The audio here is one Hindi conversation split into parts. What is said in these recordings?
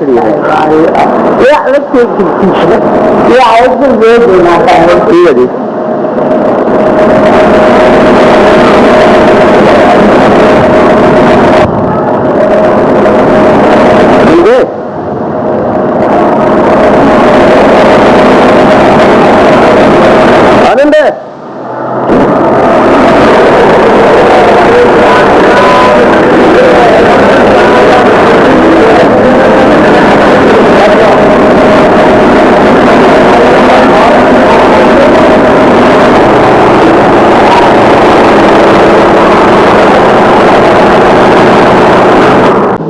खड़ी है। ये अलग से ये आयत में ये देना है। ठीक है जी। आनंद है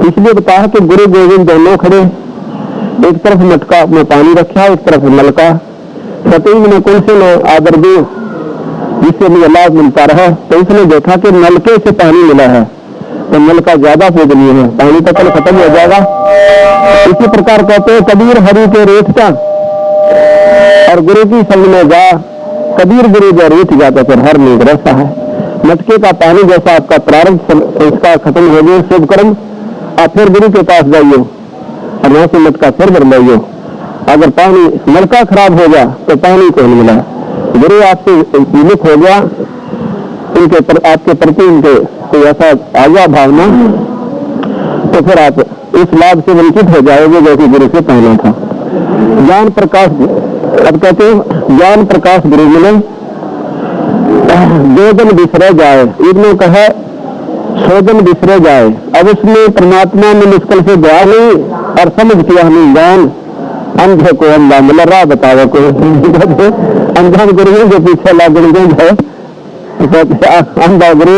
इसलिए बताया कि गुरु गोविंद दोनों खड़े, एक तरफ मटका में पानी रखा, एक तरफ नलका। सतीज ने कौन से न आदर दो जिससे मुझे लाभ मिलता रहा। तो उसने देखा कि नलके से पानी मिला है तो नलका ज्यादा पूजनीय है, पानी तो कल खत्म हो जाएगा। इसी प्रकार कहते हैं कबीर हरि के रेत का और गुरु की संग में जा, कबीर गुरु जो रेत जाता फिर हर नीक रहता है। मटके का पानी जैसा आपका प्रारंभ संस्कार खत्म हो गए, शुभ कर्म, आप फिर गुरु के पास जाइयो और वहां से मटका फिर भरवाइयो। अगर पानी नलका खराब हो गया तो पानी को नहीं मिला। गुरु आपसे विमुख हो गया, उनके आपके प्रति उनके कोई ऐसा आ गया भावना, तो फिर आप इस लाभ से वंचित हो जाओगे जो कि गुरु से पाना था। ज्ञान प्रकाश, अब कहते हैं ज्ञान प्रकाश गुरु मिले, दो जन बिसरे जाए, इन्होंने कहा 100 जन बिसरे जाए। अब उसमें परमात्मा में मुश्किल से गया नहीं और समझ किया नहीं ज्ञान। अंधे को अंधा मिला, राह बतावे को अंधा गुरु जो पीछे लागण गए, अंधा गुरु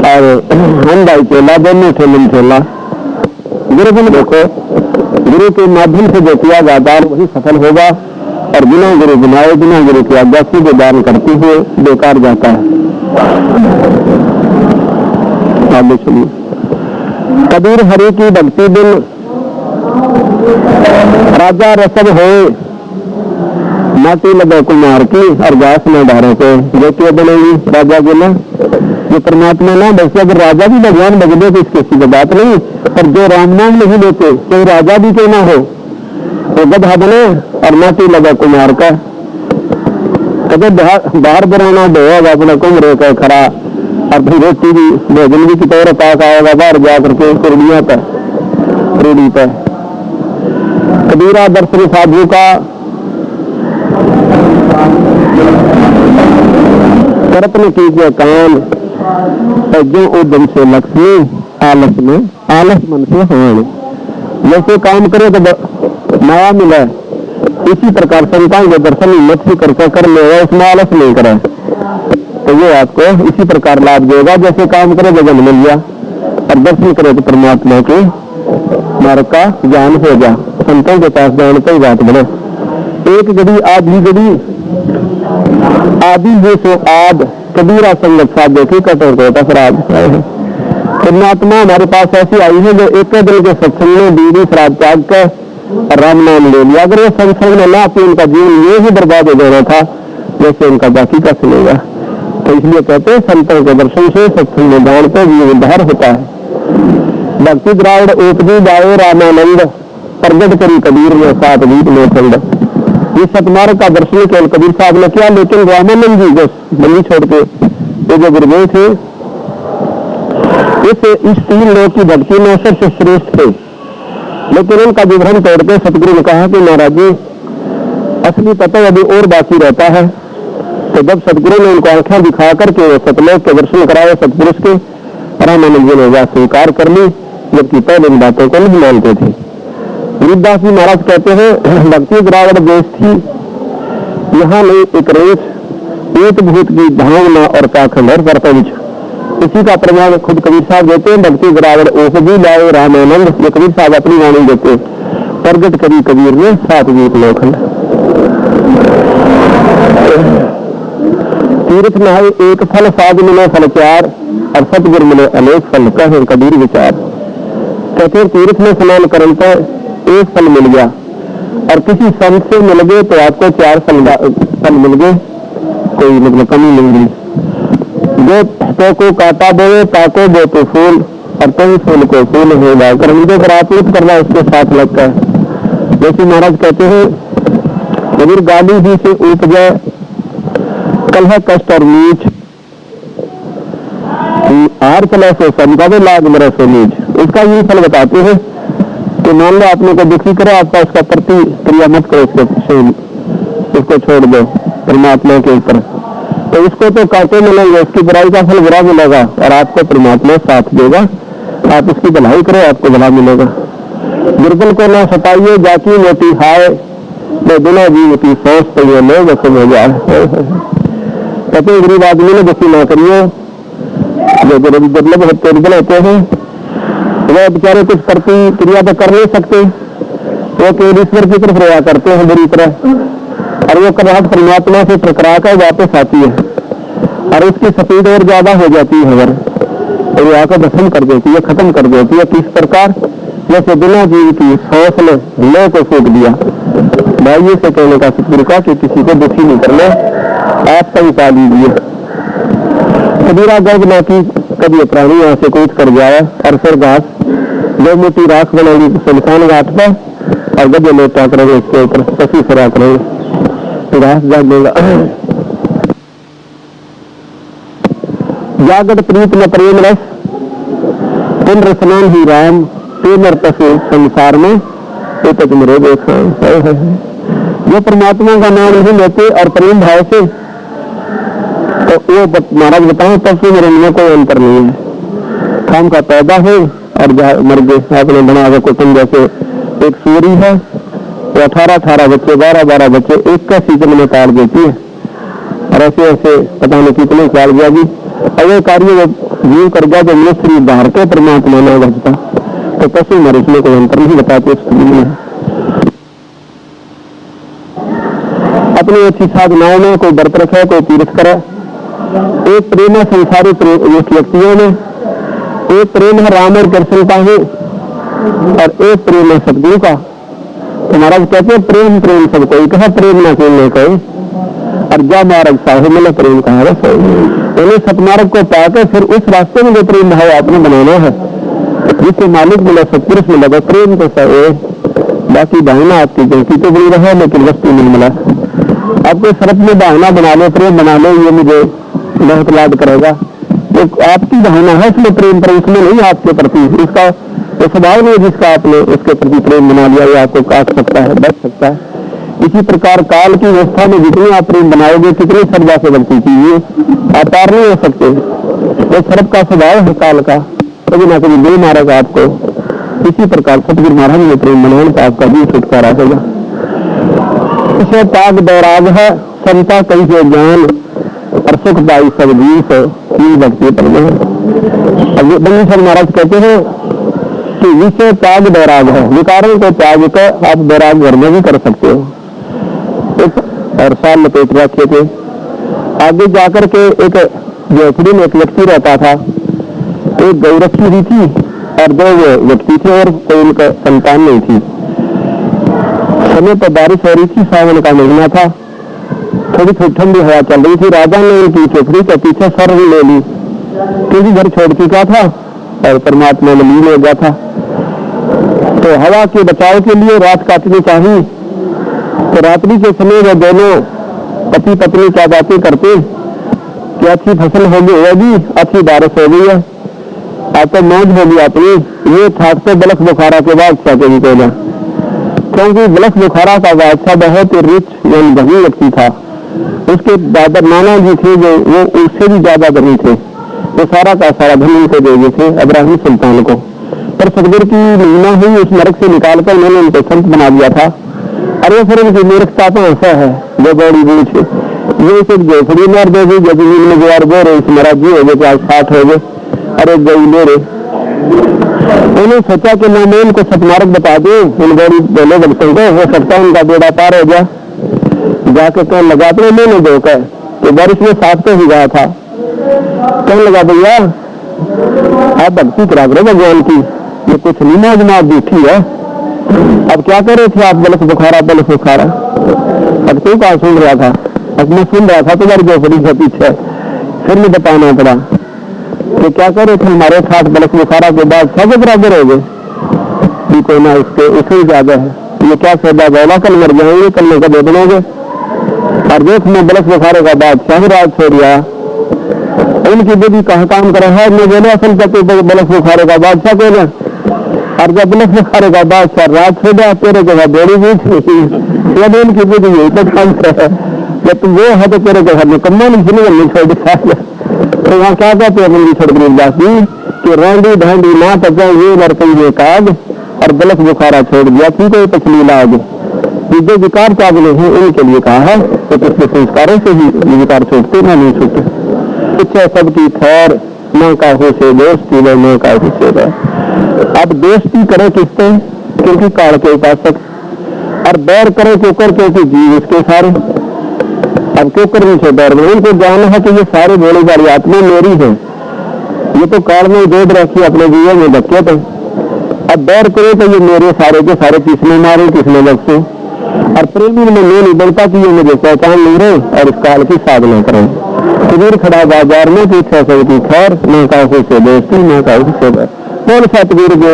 और अंधा चेला, दोनों ठेलन ठेला। गुरु बन देखो, गुरु के माध्यम से जो किया जाता है वही सफल होगा, और बिना गुरु बनाए, बिना गुरु की आज्ञा से दान करते हुए बेकार जाता है। आगे सुनिए। कबीर हरि की भक्ति बिन राजा रसद होए, माटी लगे कुमार की और घास में डारे को। जो क्यों बनेगी राजा बोला, जो परमात्मा ना बस, अगर राजा भी भगवान बदले तो इसकी सीधी बात नहीं, पर जो राम नाम नहीं लेते कोई राजा भी क्यों ना हो, तो गधा बने और माटी लगा कुमार का। कभी बाहर बनाना ढोएगा अपना कुमरे का खरा, और भाई रोटी भी भोजन भी कितने पास आएगा बाहर जाकर के कुर्डियों पर रूढ़ी पर। कबीरा दर्शन साधु का करपन कीजिए काम, जो उद्यम से लक्ष्मी आलस में, आलस मन से हान। जैसे काम करे तो माया मिले, इसी प्रकार संतान के दर्शन हिम्मत से करके कर लेगा, उसमें आलस नहीं करे तो वो आपको इसी प्रकार लाभ देगा। जैसे काम करे तो जन्म मिल गया, और दर्शन करे तो परमात्मा के मार्ग का ज्ञान हो गया। संतों के पास जाने की बात बने। एक घड़ी आधी घड़ी आदि है सो आद, कबीरा संगत साथ देखी कटोर होता शराब। परमात्मा हमारे पास ऐसी आई है जो एक दिन के सत्संग में बीड़ी शराब त्याग कर राम नाम ले लिया। अगर ये सत्संग में ना आती उनका जीवन ये ही बर्बाद हो जाना था जैसे उनका बाकी का सुनेगा। तो इसलिए कहते हैं संतों के दर्शन से सत्संग में जान पर जीवन उद्धार होता है। भक्ति द्रावड़ उपजी जाए रामानंद, प्रगट करी कबीर ने सात गीत में खंड। ये सतमार्ग का दर्शन केवल कबीर साहब ने किया, लेकिन रामानंद जी जो बंदी छोड़ के ये जो गुरुदेव थे, इस 3 लोग की भक्ति में सबसे श्रेष्ठ थे। लेकिन उनका विवरण तोड़ के सतगुरु ने कहा कि महाराज जी असली पता अभी और बाकी रहता है। तो जब सतगुरु ने उनको आंखें दिखा करके सतलोक के दर्शन कराए सतपुरुष के, रामानंद जी ने वह स्वीकार कर ली, जबकि पहले इन बातों को नहीं मानते थे। गिरिदास जी महाराज कहते हैं भक्ति द्रावड़ देश थी, यहाँ नहीं एक रेस, एक भूत की भावना और काखंड प्रपंच। इसी का प्रमाण खुद कबीर साहब देते हैं। भक्ति द्रावड़ उपजी लाए रामानंद, ये कबीर साहब अपनी वाणी देते, प्रगट करी कबीर ने सात गीत लोखंड। तीर्थ नहाए एक फल, साध मिले फल 4, और सतगुरु मिले अनेक फल, कहे कबीर विचार। कहते तीर्थ में स्नान करने पर एक फल मिल गया, और किसी संत से मिल गए तो आपको 4 फल मिल गए, कोई मतलब कमी नहीं मिली। जो तो को काटा देवे ताको दो तो फूल, और कहीं फूल को फूल होगा, कर्म के ऊपर आत्मित करना उसके साथ लगता है। जैसे महाराज कहते हैं, कबीर गाली ही से उपजे कलह कष्ट और नीच, हार चला सो समझा दे लाग मरे सो नीच। इसका यही फल बताते हैं कि मान लो आपने को दुखी करे, आपका उसका प्रतिक्रिया मत करो, उसको छोड़ दो परमात्मा के ऊपर, तो उसको तो कांटे मिलेंगे, उसकी बुराई का फल बुरा मिलेगा और आपको परमात्मा साथ देगा। आप उसकी भलाई करो, आपको भला मिलेगा। दुर्बल को ना सताइए, जाती मोटी हाय, मैं बिना जीव की सोच तो ये लोग समझ जाए। कहते गरीब आदमी ने दुखी ना करिए, जो दुर्लभ होते दुर्बल होते हैं वह बेचारे कुछ प्रतिक्रिया तो कर नहीं सकते, वो केवल ईश्वर की तरफ रहा करते हैं बुरी तरह, और वो कराहट परमात्मा से टकरा कर वापस आती है और उसकी स्पीड और ज्यादा हो जाती है, और वो आकर भस्म कर देती है, खत्म कर देती है। किस प्रकार? जैसे बिना जीव की सांस ने लो को फूक दिया। भाइयों से कहने का सतगुरु का कि किसी को दुखी नहीं करना, आप सही पा लीजिए। कबीरा गर्भ ना की कभी प्राणी यहाँ से कूच कर जाए और फिर घास दो मोटी राख बना ली शमशान घाट पर और गजे लेटा करेंगे, इसके ऊपर पसी फिरा करेंगे, घास जाग देगा। जागत प्रीत न प्रेम रस, तुम रसनान ही राम, प्रेम और पशु संसार में तो तक मेरे देखा। जो परमात्मा का नाम नहीं लेते और प्रेम भाव से, तो वो महाराज बताओ पशु मेरे में कोई अंतर नहीं है। काम का पैदा है और मर गए। आपने बना हुआ कुटुंब, जैसे एक सूरी है, वो 18 बच्चे 12 बच्चे एक का सीजन में पाल देती है, और ऐसे ऐसे पता नहीं कितने पाल गया जी। अगर कार्य वो जीव कर गया जो मनुष्य बाहर के परमात्मा न बचता, तो पशु मरीज में कोई अंतर नहीं बताते। अपनी अच्छी साधनाओं में कोई व्रत रखे, कोई तीर्थ करे। एक प्रेम है संसारी व्यक्तियों में, एक प्रेम है राम और कृष्ण का है, और एक प्रेम है सतगुरु का। तो महाराज कहते हैं प्रेम प्रेम सब कोई कहा, प्रेम न कोई कोई, और जा मार्ग साहब मिले प्रेम कहा है। उन्हें सतमार्ग को पाकर फिर उस रास्ते में जो प्रेम भाव आपने बनाना है, जिससे मालिक मिला सत्पुरुष मिला, तो प्रेम तो सही। बाकी बहाना आपकी गलती तो बड़ी रहे, लेकिन वस्तु नहीं मिला। आपको सरप में बहाना बना लो, प्रेम बना लो, ये मुझे बहुत लाभ करेगा, तो आपकी बहाना है इसमें प्रेम पर, उसमें नहीं आपके प्रति। इसका वो स्वभाव नहीं जिसका आपने उसके प्रति प्रेम बना लिया, ये आपको काट सकता है, बच सकता है। इसी प्रकार काल की व्यवस्था में जितनी आप प्रेम बनाओगे, कितनी श्रद्धा से गलती कीजिए, आप पार नहीं हो सकते। वो सर्प का स्वभाव है काल का, कभी ना कभी दे मारेगा आपको। इसी प्रकार सतगुरु महाराज ने प्रेम बनाने का आपका भी छुटकारा होगा। इसे त्याग बैराग है, संता कई से ज्ञान और सुख पाई सब जीव भक्ति पर। महाराज कहते हैं कि विषय त्याग बैराग है, विकारों को त्याग कर आप बैराग घर में भी कर सकते हो। और साल लपेट रखे थे, आगे जाकर के एक झोपड़ी में एक व्यक्ति रहता था, एक गौ रखी हुई थी और 2 व्यक्ति थे और कोई उनका संतान नहीं थी। समय पर बारिश हो रही थी, सावन का महीना था, थोड़ी थोड़ी ठंडी हवा चल रही थी। राजा ने उनकी झोपड़ी के पीछे सर ले ली, क्योंकि घर छोड़ चुका था और परमात्मा में लीन हो गया था। तो हवा के बचाव के लिए रात काटनी चाहिए, तो रात्रि के समय वो दोनों पति पत्नी क्या बातें करते कि अच्छी फसल होगी, अच्छी बारिश हो गई है, अब तो मौज होगी अपनी। ये ठाकते बलख बुखारा के बाद क्या कभी कहना, क्योंकि बलख बुखारा का बादशाह बहुत ही रिच यानी धनी व्यक्ति था। उसके दादा नाना जी थे जो वो उससे भी ज्यादा धनी थे, वो सारा का सारा धन उनको दे गए थे इब्राहिम सुल्तान को। पर सतगुरु की महिमा हुई, उस नरक से निकालकर उन्होंने उनको संत बना दिया था। अरे फिर उनकी मूर्खता तो ऐसा है जो बड़ी बूझ है, ये एक झोपड़ी मार दे दी, जब में गुआर बो रहे, इस महाराज जी हो गए, आज 60 हो गए, अरे गई ले रहे। उन्होंने सोचा कि मैं उनको सतमार्ग बता दूं, उन गौरी बोले बच्चों को, हो सकता है उनका बेड़ा पार हो गया। जाके कहने लगा तो मैंने धोकर तो बारिश में साफ तो ही गया था। कहने लगा भैया आप भक्ति करा करो भगवान की, ये कुछ नहीं मौज मार बैठी है, अब क्या कर रहे थे आप? बलख बुखारा। अब तू कहा सुन रहा था? अब मैं सुन रहा था तुम्हारी झोपड़ी के पीछे, फिर मैं बताना पड़ा। तो क्या करे थे, हमारे साथ बलख बुखारा के बाद सब बराबर हो गए, भी कोई ना उसके उससे ज्यादा है, ये क्या सौदा गौला, कल मर जाएंगे, कल में कभी बनोगे। और देख मैं बलख बुखारे का बादशाह राज छोड़ दिया, उनकी बेटी कहाँ काम करे है, मैं बोले असल करते बलख बुखारे का बादशाह को ना, और जब बलख बुखारे का बादशाह राज छोड़ा तेरे के बाद बड़ी बीच नहीं, उनकी बेटी यही तो काम करे, जब तुम वो है तो तेरे के घर में कम्मा नहीं सुनी छोड़ दिया। तो वहाँ क्या कहते हैं बंदी छोड़ गरीबदासी कि रैंडी ढांडी ना पचा ये नरकंगे काग, और बलख बुखारा छोड़ दिया थी कोई पछली लाग। जो विकार काबिले हैं उनके लिए कहा है, तो पिछले संस्कारों से ही विकार छूटते ना नहीं छूटते। इच्छा सबकी खैर न काहू से दोस्ती लो न काहू से बैर। अब दोस्ती करे किससे, क्योंकि काल के उपासक, और बैर करे क्योंकर क्योंकि जीव उसके सारे। अब क्यों करने से बैर में उनको जानना है कि ये सारे बोली वाली आत्मा मेरी है, ये तो काल में जोड़ रखी अपने जीवन में बच्चे थे। अब बैर करे तो ये मेरे सारे के सारे किसने मारे किसने बख्शे, और प्रेमी में नहीं बनता कि ये मुझे पहचान नहीं रहे और इस काल की साधना करें। कबीर खड़ा बाजार में पीछे सबकी खैर न काहू से दोस्ती न काहू से बैर। कौन सतगुरु जो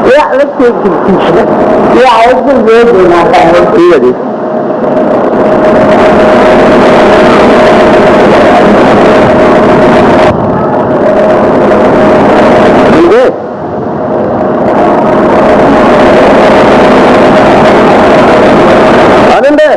ये अलग से ये आवाज में जोर देना है। ठीक है जी। आनंद है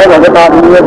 भगत आदमी है।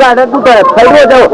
आगे तू तो साइड हो जाओ।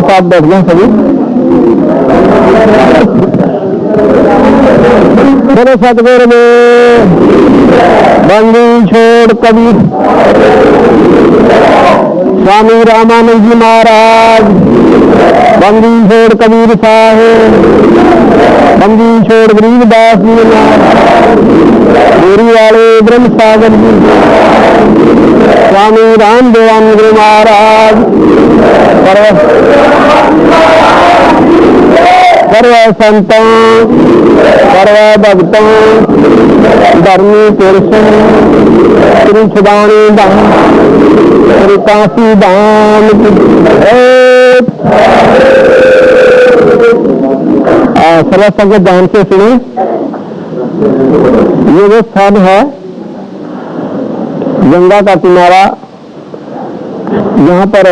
साथ बैठ गए सभी। मेरे सतगुरु में बंदी छोड़ कबीर स्वामी रामानंद जी महाराज, बंदी छोड़ कबीर साहेब, बंदी छोड़ गरीबदास जी महाराज, गोरी वाले ब्रह्म सागर जी, स्वामी राम देवानंद जी महाराज, सर्व संतों सर्व भक्तों धर्मी पुरुषों श्री छुदानी धाम श्री काशी धाम सर्व संगत ध्यान से सुने। ये वो स्थान है गंगा का किनारा, जहाँ पर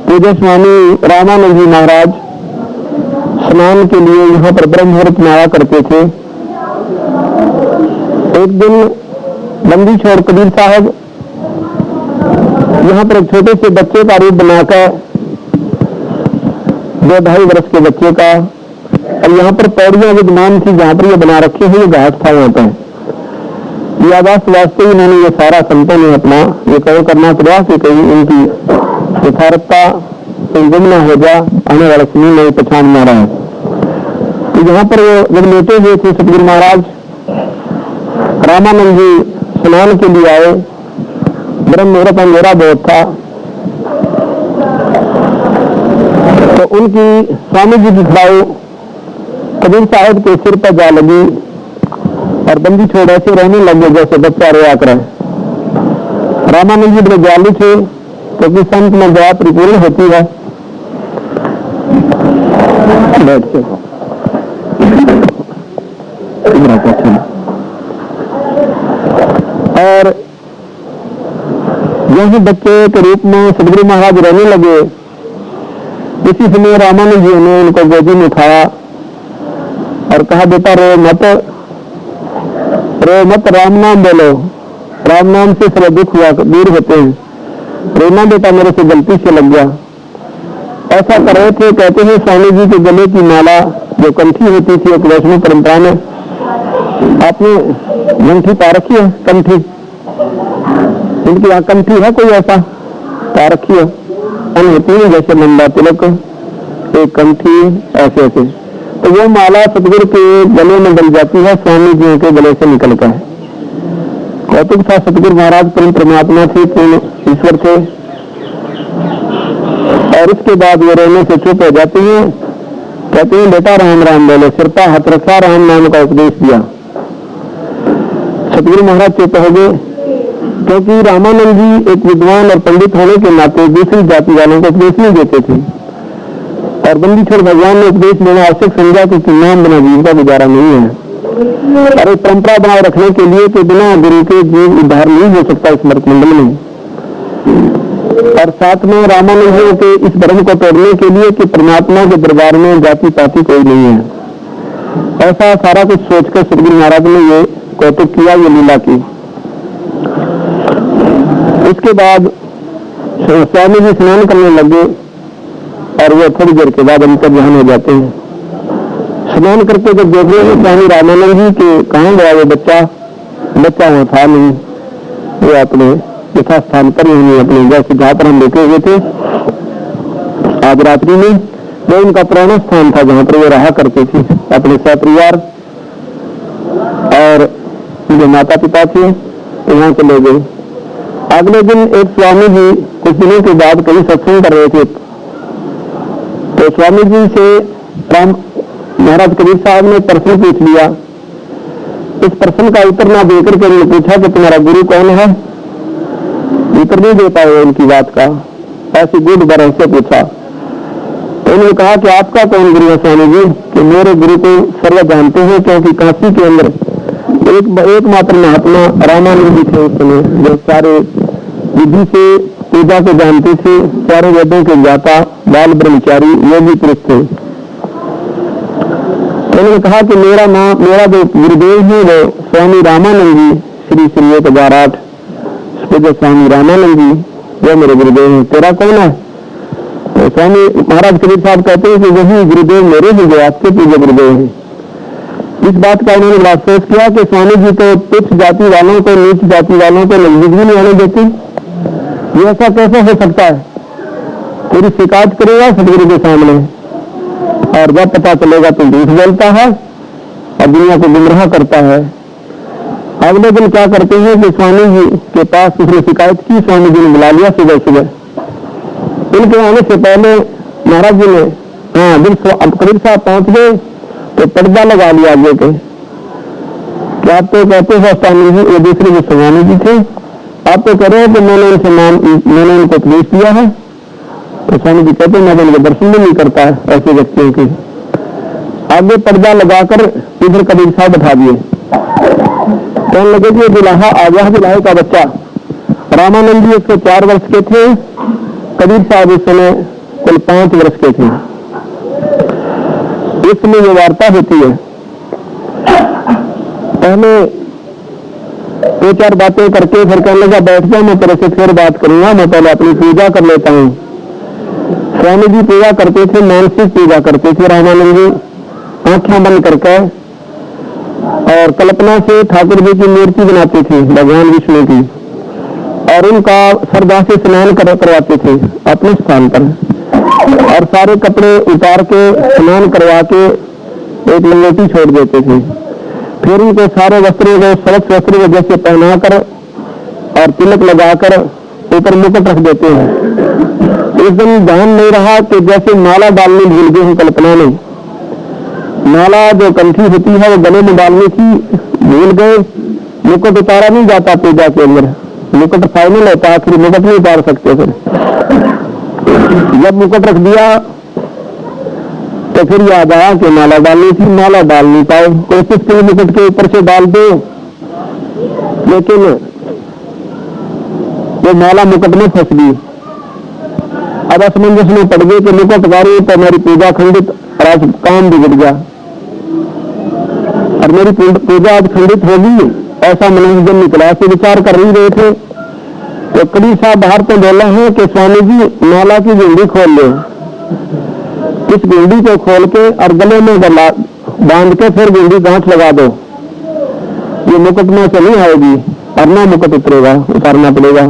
पूज्य स्वामी रामानंद जी महाराज स्नान के लिए यहाँ पर ब्रह्म मुहूर्त में आया करते थे। एक दिन बंदी छोड़ कबीर साहब यहाँ पर एक छोटे से बच्चे का रूप बनाकर, 2-2.5 वर्ष के बच्चे का, और यहाँ पर पौड़ियां विद्यमान थी जहाँ पर ये बना रखे हैं, ये घाट था यहाँ पर। यादाश्त वास्ते इन्होंने ये सारा संतों ने अपना ये कवर करना प्रयास कि कहीं इनकी यथार्थता गुम न हो जा, आने वाले समय में पहचान में रहा है। तो यहाँ पर वो जब लेटे हुए थे सतगुरु महाराज रामानंद जी स्नान के लिए आए, ब्रह्म मुहूर्त अंधेरा बहुत था, तो उनकी स्वामी जी की खड़ाऊ कबीर साहब के सिर पर जा लगी और बंदी छोड़ ऐसे रहने लगे जैसे बच्चा रोया करे। रामानंद जी बड़े दयालु थे, क्योंकि संत में दया परिपूर्ण होती है। बैठ के और जैसे बच्चे के रूप में सतगुरु महाराज रहने लगे, इसी समय रामानंद जी ने उनको गोदी में उठाया और कहा, बेटा रो मत, राम नाम बोलो, राम नाम से सारे दुख हुआ दूर होते हैं, रोना बेटा मेरे से गलती से लग गया। ऐसा कर रहे थे। कहते हैं स्वामी जी के गले की माला जो कंठी होती थी एक वैष्णव परंपरा में, आपने कंठी पा रखी है? कंठी इनकी यहाँ कंठी है कोई ऐसा पा रखी है? होती है जैसे लंबा तिलक, एक कंठी ऐसे ऐसे, तो वो माला सतगुरु के गले में डल जाती है, स्वामी जी के गले से निकल कर। कौतुक था, सतगुरु महाराज पूर्ण परमात्मा थे, पूर्ण ईश्वर थे, और इसके बाद वो रोने से चुप हो जाती हैं। कहते हैं बेटा राम राम बोलो, सिर पर हाथ रखा, राम नाम का उपदेश दिया। सतगुरु महाराज चुप हो गए, क्योंकि रामानंद जी एक विद्वान और पंडित होने के नाते दूसरी जाति वालों को उपदेश नहीं देते थे, और बंदी छोड़ भगवान ने उपदेश देना आवश्यक समझा, क्योंकि नाम बिना जीव का गुजारा नहीं है, और एक परंपरा बनाए रखने के लिए कि बिना गुरु के जीव उद्धार नहीं हो सकता इस मृत मंडल में। और साथ में रामानंद जी के इस भ्रम को तोड़ने के लिए कि परमात्मा के दरबार में जाति पाति कोई नहीं है, ऐसा सारा कुछ सोचकर सतगुरु महाराज ने ये कौतुक किया, ये लीला की। इसके बाद स्वामी जी स्नान करने लगे और वो थोड़ी देर के बाद अंतर्ध्यान हो जाते हैं। स्नान करके जब देख रहे हैं स्वामी रामानंद जी के कहाँ गया वो बच्चा वहाँ था नहीं, वो अपने यथा स्थान पर ही अपने जैसे जहाँ पर हम लेटे हुए थे आज रात्रि में, वो उनका पुराना स्थान था जहाँ पर वो रहा करते थे अपने सपरिवार, और जो माता पिता थे वहां चले गए। अगले दिन एक स्वामी जी कुछ दिनों के बाद कहीं सत्संग कर रहे थे, तो स्वामी जी से राम महाराज कबीर साहब ने प्रश्न पूछ लिया। इस प्रश्न का उत्तर ना देकर के उन्होंने पूछा कि तुम्हारा गुरु कौन है। उत्तर नहीं दे पाए उनकी बात का, ऐसी गुड बरह से पूछा। तो उन्होंने कहा कि आपका कौन गुरु है स्वामी जी? कि मेरे गुरु को सर्व जानते हैं, क्योंकि काशी के अंदर एकमात्र महात्मा रामानंद जी थे उस समय, जो सारे विधि से पूजा को जानते थे, चारों वेदों के ज्ञाता, बाल ब्रह्मचारी योगी पुरुष थे। उन्होंने कहा कि मेरा जो गुरुदेव है वो स्वामी रामानंद जी, श्री 1008 जो स्वामी रामानंद जी वो मेरे गुरुदेव हैं। तेरा कौन है? तो स्वामी महाराज कबीर साहब कहते हैं कि वही गुरुदेव मेरे ही जो आपके पूज्य गुरुदेव हैं। इस बात का उन्होंने बड़ा अफसोस किया कि स्वामी जी तो तुच्छ जाति वालों को, नीच जाति वालों को नजदीक भी नहीं आने देती। ये ऐसा कैसे हो सकता है? पूरी शिकायत करेगा सतगुरु के सामने, और जब पता चलेगा तो झूठ बोलता है और दुनिया को गुमराह करता है। अगले दिन क्या करते हैं कि स्वामी जी के पास उसने शिकायत की, स्वामी जी ने बुला लिया सुबह सुबह। इनके आने से पहले महाराज जी ने जब कबीर साहब पहुंच गए तो पर्दा लगा लिया आगे के। क्या आप तो कहते हो स्वामी जी, वो दूसरे जो स्वामी जी थे, आप तो कह रहे हो कि मैंने उनको उपदेश दिया है। तो स्वामी जी कहते मैं उनके दर्शन भी नहीं करता है ऐसे व्यक्तियों के। आगे पर्दा लगाकर इधर कबीर साहब बैठा दिए। कहने लगे कि ये दुल्हा आ गया, दुल्हे का बच्चा। रामानंद जी 104 वर्ष के थे, कबीर साहब उस समय कुल 5 वर्ष के थे। इसमें ये वार्ता होती है। पहले 2-4 बातें करके फिर कहने लगा बैठ जाओ, मैं तेरे से फिर बात करूंगा, मैं पहले अपनी पूजा कर लेता हूँ। स्वामी जी पूजा करते थे, मानसिक पूजा करते थे। रामानंद जी आंखें बंद करके और कल्पना से ठाकुर जी की मूर्ति बनाते थे भगवान विष्णु की, और उनका श्रद्धा से स्नान करवाते थे अपने स्थान पर, और सारे कपड़े उतार के स्नान करवा के एक लंगोटी छोड़ देते थे। फिर उनको सारे वस्त्रों को स्वच्छ वस्त्र जैसे पहनाकर और तिलक लगाकर ऊपर मुकुट रख देते हैं। इस दिन ध्यान नहीं रहा कि जैसे माला डालनी भूल गए हैं कल्पना में। माला जो कंठी होती है वो गले में डालनी थी, भूल गए। मुकुट उतारा नहीं जाता पूजा के अंदर, मुकुट फाइनल होता है, फिर मुकुट नहीं उतार सकते। फिर जब मुकुट रख दिया तो फिर याद आया कि माला डालनी थी, माला डाल नहीं पाए। कोशिश की मुकुट के ऊपर से डाल दो, लेकिन वो माला मुकुट में फंस गई। अब असमंजस में पड़ गए कि मुकुट उतारी तो मेरी पूजा खंडित और आज काम बिगड़ गया, और मेरी पूजा आज खंडित होगी, ऐसा मनोरंजन निकला। से विचार कर ही रहे थे तो कबीर साहब बाहर तो बोला है कि स्वामी जी माला की गुंडी खोल लो। इस गुंडी को खोल के और गले में बांध के फिर गुंडी गांठ लगा दो, ये मुकुट में से नहीं आएगी और ना मुकुट उतरेगा, उतारना पड़ेगा।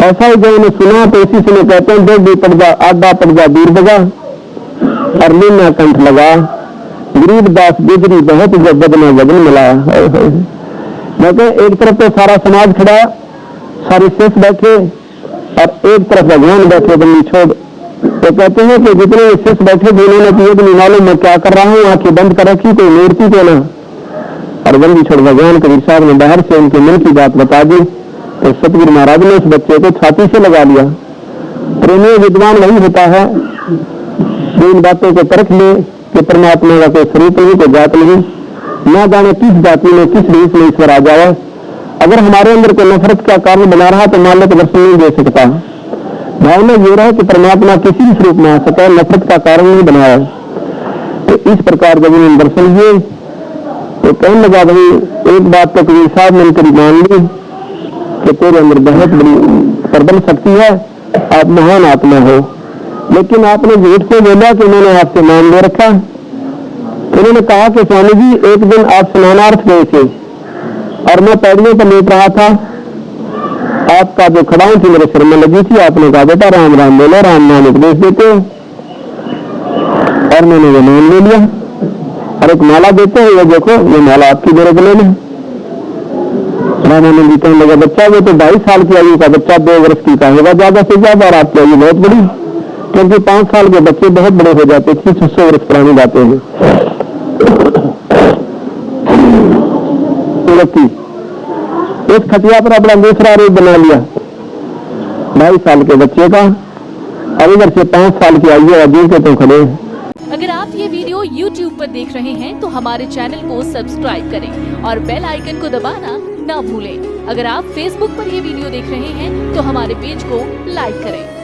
ऐसा ही जो उन्हें सुना तो इसी से कहते हैं दो पड़ जा आधा पड़ जा दूर बजा और मीना कंठ लगा, गरीब दास गुजरी बहुत जब बदना बदन मिला। एक तरफ तो सारा समाज खड़ा, सारे शेष बैठे, और एक तरफ भगवान बैठे बंदी छोड़। तो कहते हैं कि जितने शेष बैठे जिन्होंने किए तो मालूम मैं क्या कर रहा हूँ, आंखें बंद कर रखी, कोई मूर्ति को ना, और बंदी छोड़ भगवान कबीर साहब ने बाहर से उनके मन की बात बता दी। तो सतगुरु महाराज ने उस बच्चे को छाती से लगा लिया। प्रेमी विद्वान वही होता है जो इन बातों को परख ले कि परमात्मा का कोई स्वरूप नहीं, कोई जात नहीं, ना जाने किस जाति में किस रूप में ईश्वर आ जाए। अगर हमारे अंदर कोई नफरत का कारण बना रहा तो मान लो तो दर्शन नहीं दे सकता। भावना ये रहे कि परमात्मा किसी भी स्वरूप में आ सके, नफरत का कारण नहीं बनाया। तो इस प्रकार जब उन्होंने दर्शन किए तो कहने लगा, भाई एक बात तो कबीर साहब ने तेरी मान ली कि तेरे अंदर बहुत बड़ी प्रबल शक्ति है, आप महान आत्मा हो, लेकिन आपने झूठ को बोला कि उन्होंने आपसे मान ले रखा। उन्होंने कहा कि स्वामी जी, एक दिन आप स्नानार्थ गए थे और मैं पैड़ियों पर लेट रहा था, आपका जो खड़ाऊ थी मेरे सिर में लगी थी, आपने कहा बेटा राम राम बोलो, राम नाम उपदेश देते हो, और मैंने वो नाम ले लिया और एक माला देते हैं, ये देखो ये माला आपकी मेरे गले में। रामानंद जी कहने लगा, बच्चा वो तो 22 साल की आयु का बच्चा 2 वर्ष की का होगा ज्यादा से ज्यादा, और आपकी आयु बहुत बड़ी, क्योंकि 5 साल के बच्चे बहुत बड़े हो जाते थे, 600 वर्ष पुरानी बातें हैं। इस खटिया पर अपना दूसरा रूप बना लिया 22 साल के बच्चे का, और इधर से 5 साल की आयु अजीब के तो खड़े हैं। अगर आप ये वीडियो YouTube पर देख रहे हैं तो हमारे चैनल को सब्सक्राइब करें और बेल आइकन को दबाना ना भूलें। अगर आप Facebook पर ये वीडियो देख रहे हैं तो हमारे पेज को लाइक करें।